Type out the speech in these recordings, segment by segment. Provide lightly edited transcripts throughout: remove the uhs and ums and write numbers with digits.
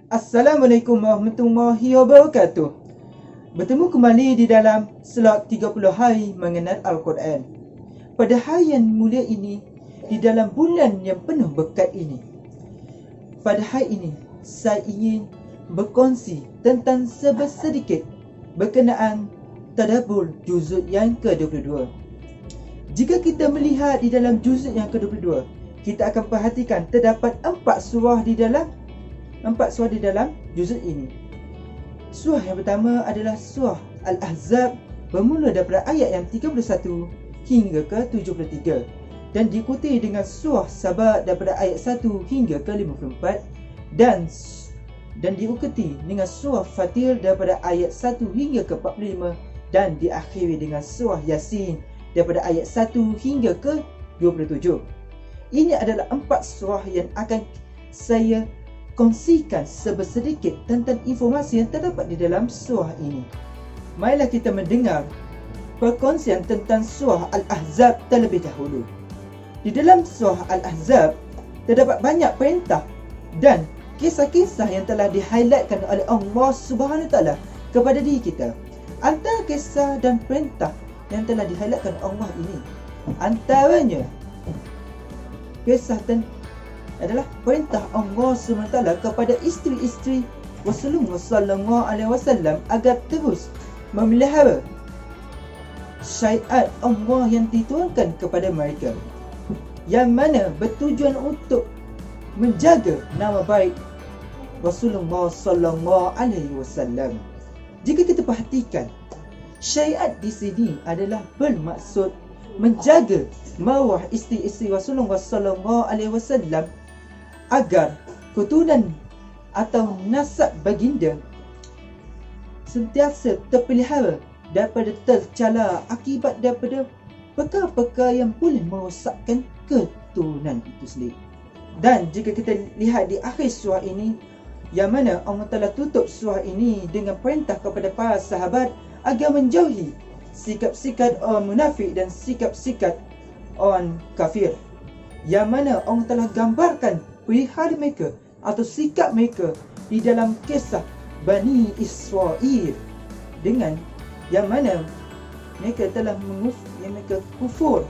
Assalamualaikum warahmatullahi wabarakatuh. Bertemu kembali di dalam slot 30 hari mengenal Al-Quran. Pada hari yang mulia ini, di dalam bulan yang penuh berkat ini, pada hari ini, saya ingin berkongsi tentang sedikit berkenaan tadabbur juzuk yang ke-22. Jika kita melihat di dalam juzuk yang ke-22, kita akan perhatikan terdapat 4 surah di dalam juzuk ini. Surah yang pertama adalah surah Al-Ahzab, bermula daripada ayat yang 31 hingga ke 73 dan diikuti dengan surah Saba daripada ayat 1 hingga ke 54 dan diikuti dengan surah Fatir daripada ayat 1 hingga ke 45 dan diakhiri dengan surah Yasin daripada ayat 1 hingga ke 27. Ini adalah 4 surah yang akan saya kongsikan sedikit tentang informasi yang terdapat di dalam surah ini. Marilah kita mendengar perkongsian tentang surah Al-Ahzab terlebih dahulu. Di dalam surah Al-Ahzab terdapat banyak perintah dan kisah-kisah yang telah di-highlightkan oleh Allah Subhanahu Wa Taala kepada diri kita. Antara kisah dan perintah yang telah di-highlightkan Allah ini, antaranya kisah adalah perintah Allah SWT kepada isteri-isteri Rasulullah SAW agar terus memelihara syariat Allah yang diturunkan kepada mereka, yang mana bertujuan untuk menjaga nama baik Rasulullah SAW. Jika kita perhatikan, syariat di sini adalah bermaksud menjaga maruah isteri-isteri Rasulullah SAW agar keturunan atau nasab baginda sentiasa terpelihara daripada tercela akibat daripada perkara-perkara yang boleh merosakkan keturunan itu sendiri. Dan jika kita lihat di akhir surah ini, yang mana Allah Ta'ala tutup surah ini dengan perintah kepada para sahabat agar menjauhi sikap-sikap orang munafik dan sikap-sikap orang kafir, yang mana Allah Ta'ala gambarkan perihal mereka atau sikap mereka di dalam kisah Bani Israel, dengan yang mana mereka telah mereka kufur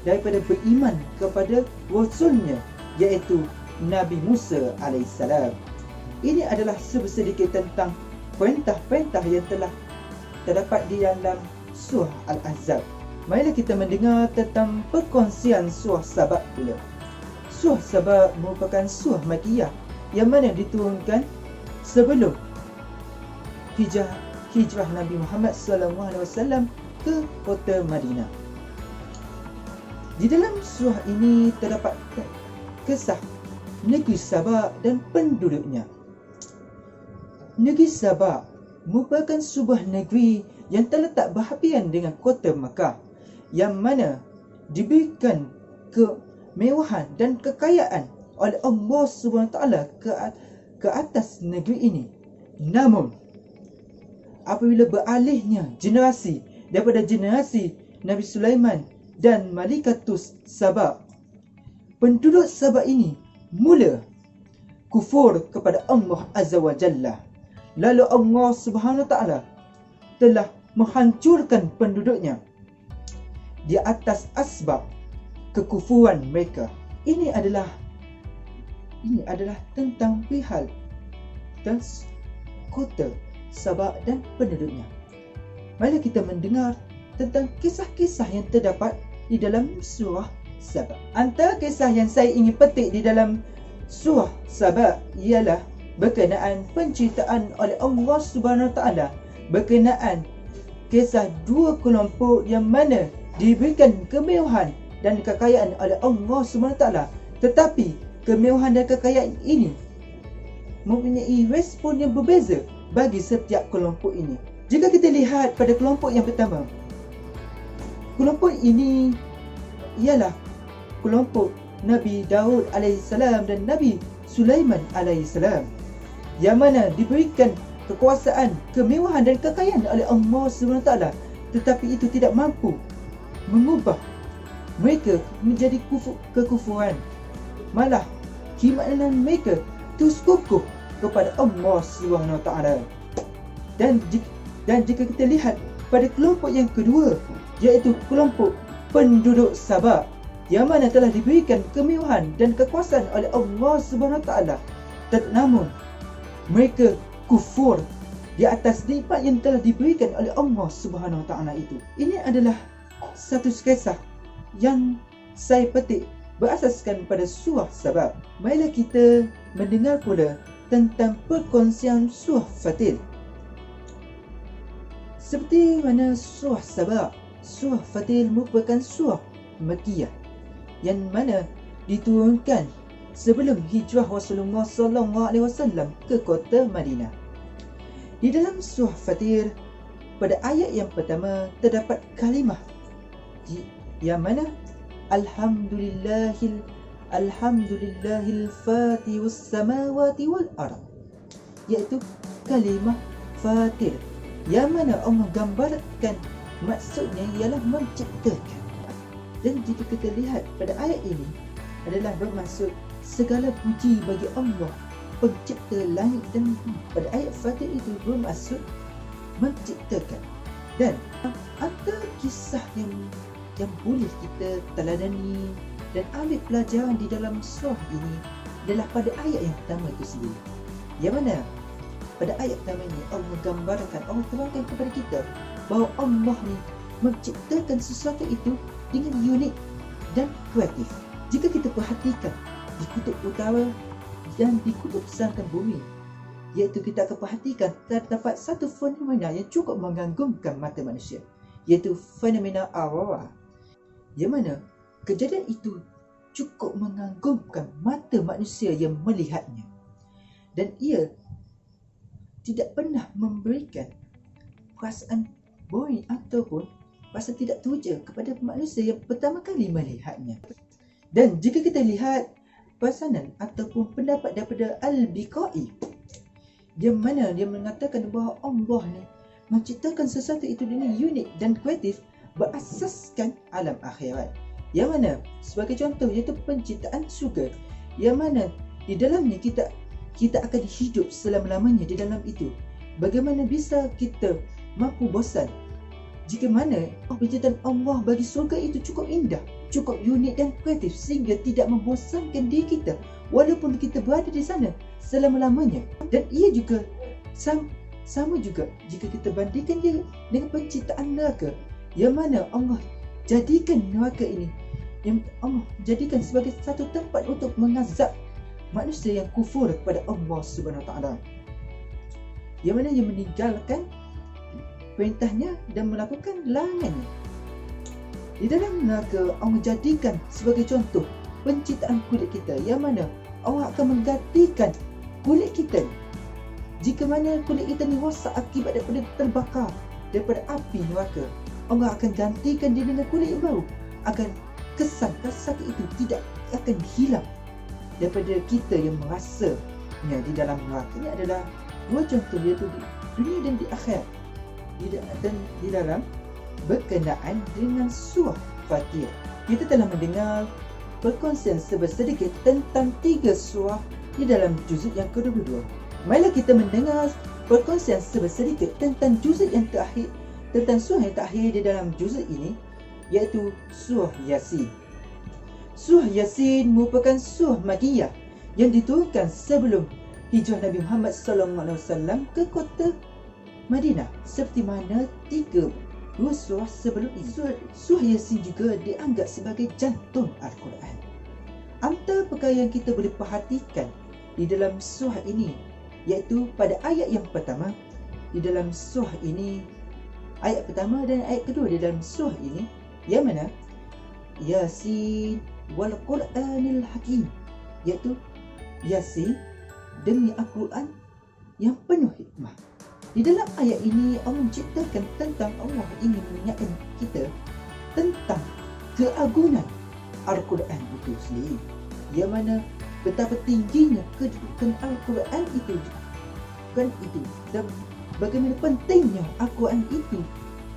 daripada beriman kepada Rasulnya, iaitu Nabi Musa AS. Ini adalah sedikit tentang perintah-perintah yang telah terdapat di dalam surah Al-Ahzab. Marilah kita mendengar tentang perkongsian surah Saba pula. Surah Saba merupakan surah Makkiyah yang mana diturunkan sebelum hijrah Nabi Muhammad SAW ke kota Madinah. Di dalam surah ini terdapat kisah negeri Saba dan penduduknya. Negeri Saba merupakan sebuah negeri yang terletak berhampiran dengan kota Makkah, yang mana diberikan kemewahan dan kekayaan oleh Allah SWT ke atas negeri ini. Namun apabila beralihnya generasi daripada generasi Nabi Sulaiman dan Malikatus Saba, penduduk Saba ini mula kufur kepada Allah Azza wa Jalla. Lalu Allah Subhanahu Wa Taala telah menghancurkan penduduknya di atas asbab kekufuran mereka. Ini adalah tentang perihal dan kota Saba dan penduduknya. Mari kita mendengar tentang kisah-kisah yang terdapat di dalam surah Saba. Antara kisah yang saya ingin petik di dalam surah Saba ialah berkenaan penceritaan oleh Allah Subhanahu Wa Taala berkenaan kisah dua kelompok yang mana diberikan kemewahan dan kekayaan oleh Allah Subhanahu Wa Taala, tetapi kemewahan dan kekayaan ini mempunyai respon yang berbeza bagi setiap kelompok ini. Jika kita lihat pada kelompok yang pertama, kelompok ini ialah kelompok Nabi Daud AS dan Nabi Sulaiman AS, yang mana diberikan kekuasaan, kemewahan dan kekayaan oleh Allah SWT, tetapi itu tidak mampu mengubah mereka menjadi kekufuran. Malah keimanan mereka terus kukuh kepada Allah Subhanahu Wa Taala. Dan jika kita lihat pada kelompok yang kedua, iaitu kelompok penduduk Sabah, yang mana telah diberikan kemewahan dan kekuasaan oleh Allah Subhanahu Wa Taala, namun mereka kufur di atas nikmat yang telah diberikan oleh Allah Subhanahu Wa Taala itu. Ini adalah satu kisah yang saya petik berasaskan pada surah Sabah. Marilah kita mendengar pula tentang perkongsian surah Fatir. Seperti mana surah Sabah, surah Fatir merupakan surah Makkiyah yang mana diturunkan sebelum hijrah Rasulullah SAW ke kota Madinah. Di dalam surah Fatir, pada ayat yang pertama terdapat kalimah yang mana Alhamdulillahil Fatihus samawati wal ard, iaitu kalimah Fatir, yang mana Allah gambarkan maksudnya ialah menciptakan. Dan jika kita lihat pada ayat ini adalah bermaksud segala puji bagi Allah, pencipta langit dan bumi. Pada ayat Fatir itu bermaksud menciptakan. Dan antara kisah yang boleh kita teladani dan ambil pelajaran di dalam surah ini adalah pada ayat yang pertama itu sendiri, yang mana pada ayat pertama ini Allah menggambarkan, Allah terangkan kepada kita bahawa Allah ni menciptakan sesuatu itu dengan unik dan kreatif. Jika kita perhatikan di kutub utara dan di kutub selatan bumi, iaitu kita akan perhatikan terdapat satu fenomena yang cukup mengagumkan mata manusia, iaitu fenomena aurora, yang mana kejadian itu cukup mengagumkan mata manusia yang melihatnya, dan ia tidak pernah memberikan perasaan boring ataupun perasaan tidak teruja kepada manusia yang pertama kali melihatnya. Dan jika kita lihat pesanan ataupun pendapat daripada Al-Biqai, yang mana dia mengatakan bahawa Allah ni menciptakan sesuatu itu dengan unik dan kreatif berasaskan alam akhirat, yang mana sebagai contoh iaitu penciptaan syurga, yang mana di dalamnya kita akan hidup selama-lamanya di dalam itu. Bagaimana bisa kita mampu bosan jika mana penciptaan Allah bagi syurga itu cukup indah, cukup unik dan kreatif sehingga tidak membosankan diri kita walaupun kita berada di sana selama-lamanya. Dan ia juga sama juga jika kita bandingkan dia dengan penciptaan neraka, yang mana Allah jadikan neraka ini, yang Allah jadikan sebagai satu tempat untuk mengazab manusia yang kufur kepada Allah Subhanahu Wa Taala, yang mana yang meninggalkan perintahnya dan melakukan larangannya. Di dalam neraka Allah jadikan sebagai contoh penciptaan kulit kita, yang mana Allah akan menggantikan kulit kita jika mana kulit kita ni rosak akibat daripada terbakar daripada api neraka. Allah akan gantikan dia dengan kulit yang baru, agar kesan rasa sakit itu tidak akan hilang daripada kita yang merasanya di dalam neraka. Ini adalah dua contoh, iaitu di dunia dan di akhirat, dan di dalam berkenaan dengan surah Fatir. Kita telah mendengar perkongsian sedikit tentang 3 surah di dalam juzuk yang ke-22. Marilah kita mendengar perkongsian sedikit tentang juzuk yang terakhir, tentang surah yang terakhir di dalam juzuk ini, iaitu surah Yasin. Surah Yasin merupakan surah Makkiyah yang diturunkan sebelum hijrah Nabi Muhammad SAW ke kota Madinah, seperti mana 3 surah sebelum itu. Surah Yasin juga dianggap sebagai jantung Al-Quran. Antara perkara yang kita boleh perhatikan di dalam surah ini, iaitu pada ayat yang pertama di dalam surah ini, ayat pertama dan ayat kedua di dalam surah ini, yang mana Yasin wal Quranil Hakim, iaitu Yasin demi Al-Quran yang penuh hikmah. Di dalam ayat ini Allah menciptakan tentang Allah ingin mengingatkan kita tentang keagungan Al-Quran itu sendiri, yang mana betapa tingginya kedudukan Al-Quran itu dan bagaimana pentingnya Al-Quran itu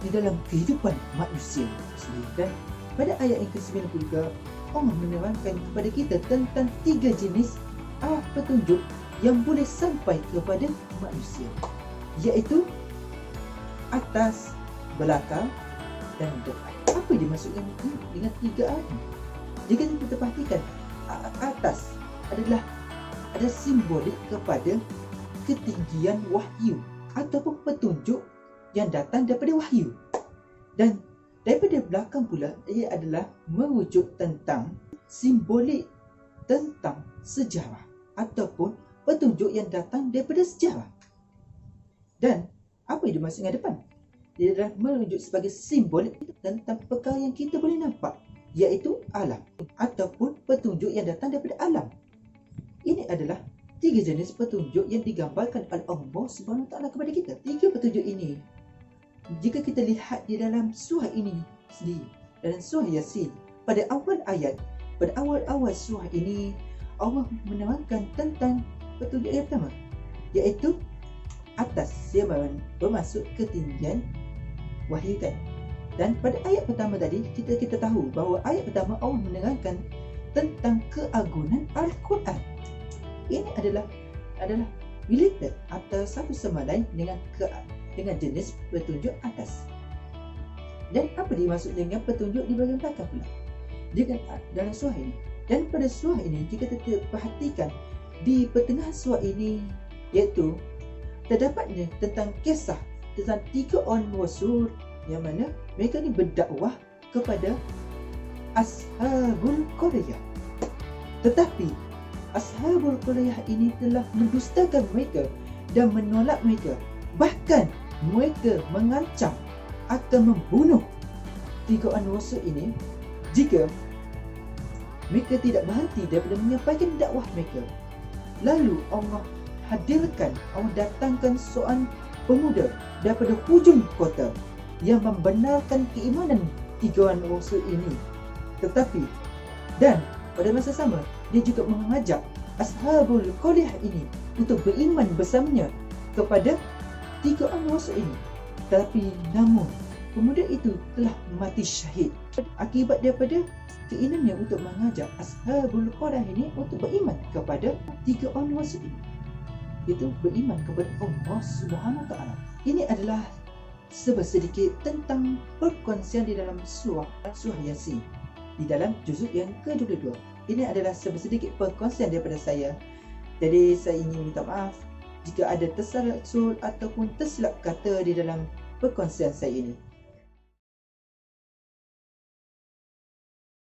di dalam kehidupan manusia sendiri. Dan pada ayat yang ke-93 Allah menerangkan kepada kita tentang 3 jenis arah petunjuk yang boleh sampai kepada manusia, iaitu atas, belakang dan depan. Apa dimaksudkan dengan 3A ini? Jika kita perhatikan, atas adalah simbolik kepada ketinggian wahyu ataupun petunjuk yang datang daripada wahyu. Dan daripada belakang pula, ia adalah merujuk tentang simbolik tentang sejarah ataupun petunjuk yang datang daripada sejarah. Dan apa yang dimaksudkan depan? Dia adalah merujuk sebagai simbolik tentang perkara yang kita boleh nampak, iaitu alam ataupun petunjuk yang datang daripada alam. Ini adalah 3 jenis petunjuk yang digambarkan oleh Allah SWT kepada kita. 3 petunjuk ini, jika kita lihat di dalam surah ini sendiri, dalam surah Yasin, pada awal ayat, pada awal-awal surah ini, Allah menerangkan tentang petunjuk yang pertama, iaitu atas, yang bermaksud ketinggian wahyu kan. Dan pada ayat pertama tadi, kita tahu bahawa ayat pertama Allah menerangkan tentang keagungan Al-Quran. Ini adalah related atau satu sama lain dengan jenis petunjuk atas. Dan apa dimaksud dengan petunjuk di bahagian belakang pula? Dalam surah ini. Dan pada surah ini, jika kita perhatikan di pertengahan surah ini, iaitu terdapatnya tentang kisah tentang 3 orang rasul yang mana mereka ni berdakwah kepada Ashabul Qaryah. Tetapi Ashabul Qaryah ini telah mendustakan mereka dan menolak mereka. Bahkan mereka mengancam akan membunuh 3 orang rasul ini jika mereka tidak berhenti daripada menyampaikan dakwah mereka. Lalu Allah datangkan seorang pemuda daripada hujung kota yang membenarkan keimanan 3 orang rasul ini. Tetapi dan pada masa sama, dia juga mengajak Ashabul Qaryah ini untuk beriman bersamanya kepada 3 orang rasul ini. Tapi namun pemuda itu telah mati syahid akibat daripada keinginannya untuk mengajak Ashabul Qaryah ini untuk beriman kepada 3 orang rasul ini, iaitu beriman kepada Allah SWT. Ini adalah sedikit tentang perkongsian di dalam surah Yasin di dalam juzuk yang ke-22. Ini adalah sedikit perkongsian daripada saya. Jadi saya ingin minta maaf jika ada tersalah usul ataupun tersilap kata di dalam perkongsian saya ini.